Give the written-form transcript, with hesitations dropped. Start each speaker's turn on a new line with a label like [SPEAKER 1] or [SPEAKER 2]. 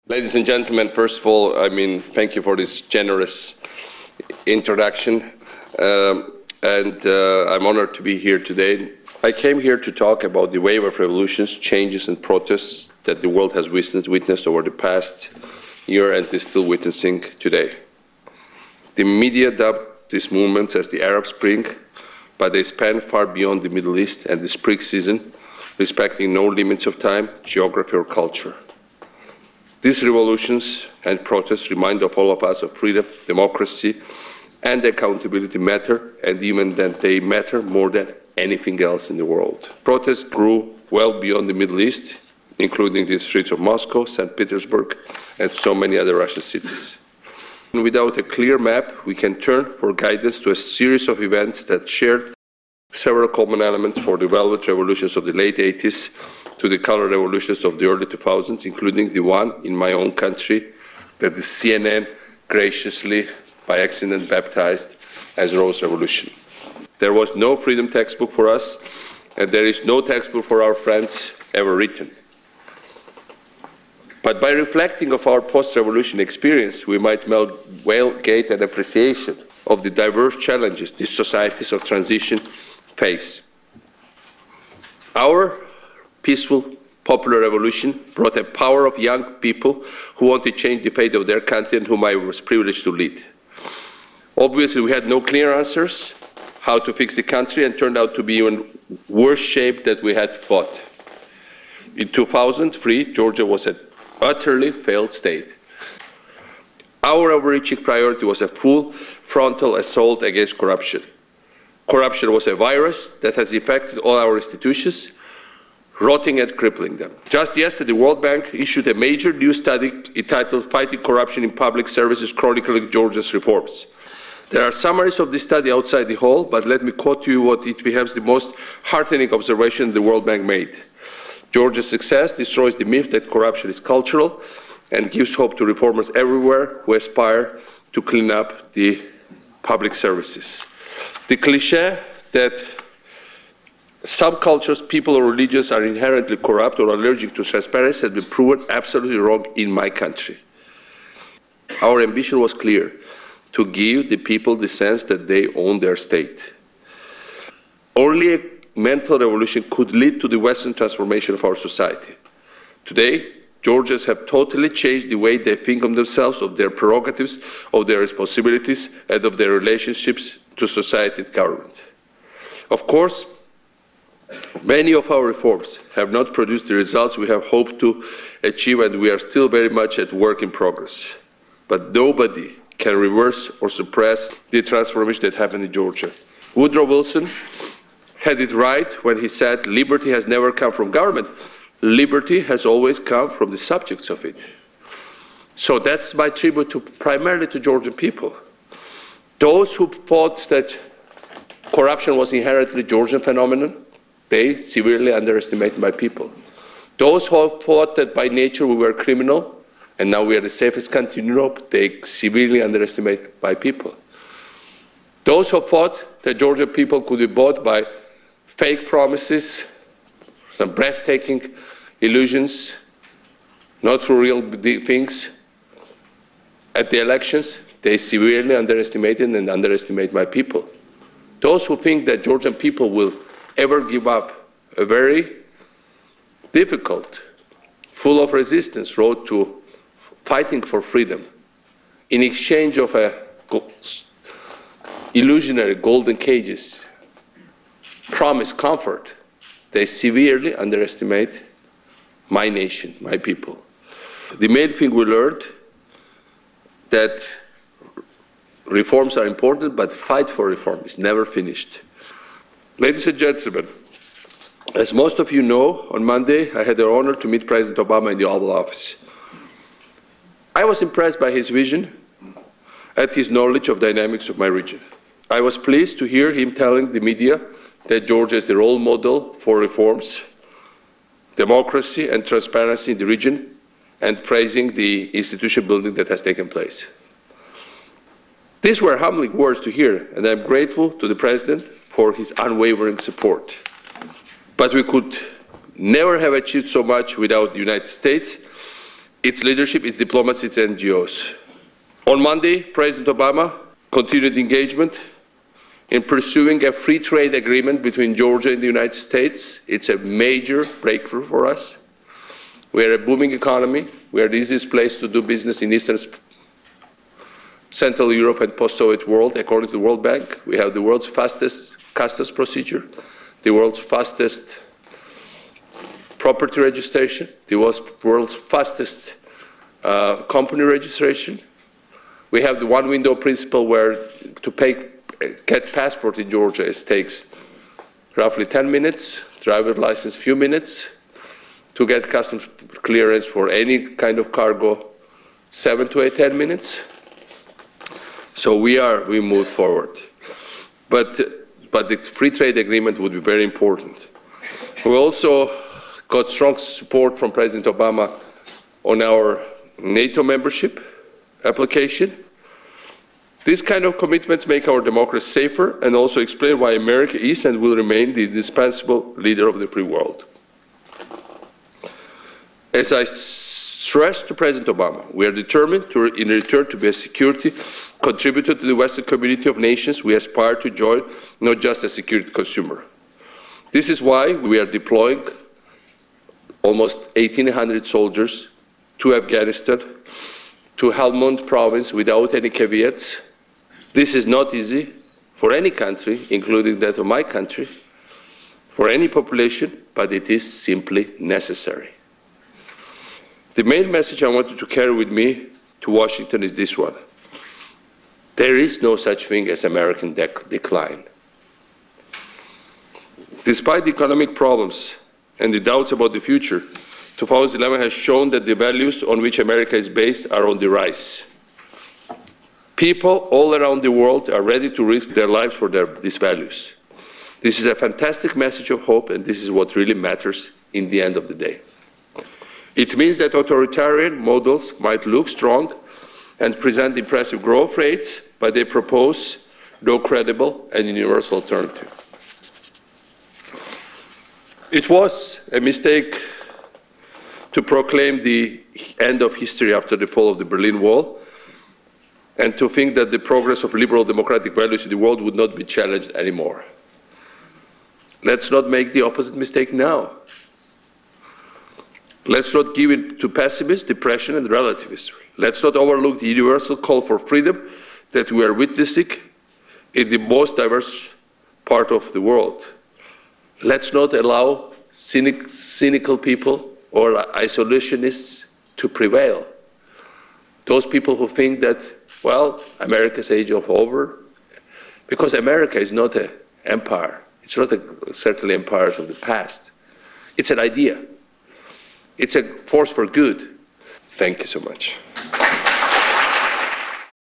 [SPEAKER 1] Ladies and gentlemen, first of all, thank you for this generous introduction, I'm honored to be here today. I came here to talk about the wave of revolutions, changes and protests that the world has witnessed over the past year and is still witnessing today. The media dubbed these movements as the Arab Spring, but they span far beyond the Middle East and the spring season, respecting no limits of time, geography or culture. These revolutions and protests remind all of us of freedom, democracy, and accountability matter, and even that they matter more than anything else in the world. Protests grew well beyond the Middle East, including the streets of Moscow, St. Petersburg, and so many other Russian cities. And without a clear map, we can turn for guidance to a series of events that shared several common elements for the velvet revolutions of the late 80s to the color revolutions of the early 2000s, including the one in my own country that the CNN graciously, by accident, baptized as Rose Revolution. There was no freedom textbook for us, and there is no textbook for our friends ever written. But by reflecting of our post-revolution experience, we might well gain an appreciation of the diverse challenges these societies of transition face. Our peaceful, popular revolution brought a power of young people who want to change the fate of their country and whom I was privileged to lead. Obviously, we had no clear answers how to fix the country and turned out to be in worse shape than we had thought. In 2003, Georgia was an utterly failed state. Our overreaching priority was a full frontal assault against corruption. Corruption was a virus that has affected all our institutions, rotting and crippling them. Just yesterday, the World Bank issued a major new study entitled Fighting Corruption in Public Services, chronicling Georgia's reforms. There are summaries of this study outside the hall, but let me quote to you what it becomes the most heartening observation the World Bank made. Georgia's success destroys the myth that corruption is cultural and gives hope to reformers everywhere who aspire to clean up the public services. The cliché that some cultures, people or religions are inherently corrupt or allergic to transparency has been proven absolutely wrong in my country. Our ambition was clear: to give the people the sense that they own their state. Only a mental revolution could lead to the Western transformation of our society. Today, Georgians have totally changed the way they think of themselves, of their prerogatives, of their responsibilities, and of their relationships to society and government. Of course, many of our reforms have not produced the results we have hoped to achieve, and we are still very much at work in progress. But nobody can reverse or suppress the transformation that happened in Georgia. Woodrow Wilson had it right when he said, "Liberty has never come from government. Liberty has always come from the subjects of it." So that's my tribute primarily to Georgian people. Those who thought that corruption was inherently a Georgian phenomenon, they severely underestimated my people. Those who thought that by nature we were criminal, and now we are the safest country in Europe, they severely underestimated my people. Those who thought that Georgian people could be bought by fake promises, some breathtaking illusions, not through real things, at the elections, they severely underestimated and underestimate my people. Those who think that Georgian people will ever give up a very difficult, full of resistance road to fighting for freedom in exchange of illusionary golden cages, promise comfort, they severely underestimate my nation, my people. The main thing we learned that reforms are important, but the fight for reform is never finished. Ladies and gentlemen, as most of you know, on Monday I had the honor to meet President Obama in the Oval Office. I was impressed by his vision and his knowledge of dynamics of my region. I was pleased to hear him telling the media that Georgia is the role model for reforms, democracy and transparency in the region, and praising the institution building that has taken place. These were humbling words to hear, and I'm grateful to the President for his unwavering support. But we could never have achieved so much without the United States. its leadership, its diplomacy, its NGOs. On Monday, President Obama continued engagement in pursuing a free trade agreement between Georgia and the United States. It's a major breakthrough for us. We are a booming economy. We are the easiest place to do business in Eastern Central Europe and post-Soviet world, according to the World Bank. We have the world's fastest customs procedure, the world's fastest property registration, the world's fastest company registration. We have the one window principle where to get passport in Georgia, it takes roughly 10 minutes, driver's license few minutes, to get customs clearance for any kind of cargo, 7 to 10 minutes. So we move forward. But the free trade agreement would be very important. We also got strong support from President Obama on our NATO membership application. These kind of commitments make our democracy safer and also explain why America is and will remain the indispensable leader of the free world. As I stressed to President Obama, we are determined in return to be a security contributor to the Western community of nations we aspire to join, not just a security consumer. This is why we are deploying almost 1,800 soldiers to Afghanistan, to Helmand province without any caveats. This is not easy for any country, including that of my country, for any population, but it is simply necessary. The main message I wanted to carry with me to Washington is this one. There is no such thing as American decline. Despite the economic problems and the doubts about the future, 2011 has shown that the values on which America is based are on the rise. People all around the world are ready to risk their lives for these values. This is a fantastic message of hope, and this is what really matters in the end of the day. It means that authoritarian models might look strong and present impressive growth rates, but they propose no credible and universal alternative. It was a mistake to proclaim the end of history after the fall of the Berlin Wall, and to think that the progress of liberal democratic values in the world would not be challenged anymore. Let's not make the opposite mistake now. Let's not give in to pessimism, depression, and relativism. Let's not overlook the universal call for freedom that we are witnessing in the most diverse part of the world. Let's not allow cynical people or isolationists to prevail. Those people who think that, well, America's age is over, because America is not an empire. It's not certainly empires of the past. It's an idea. It's a force for good. Thank you so much.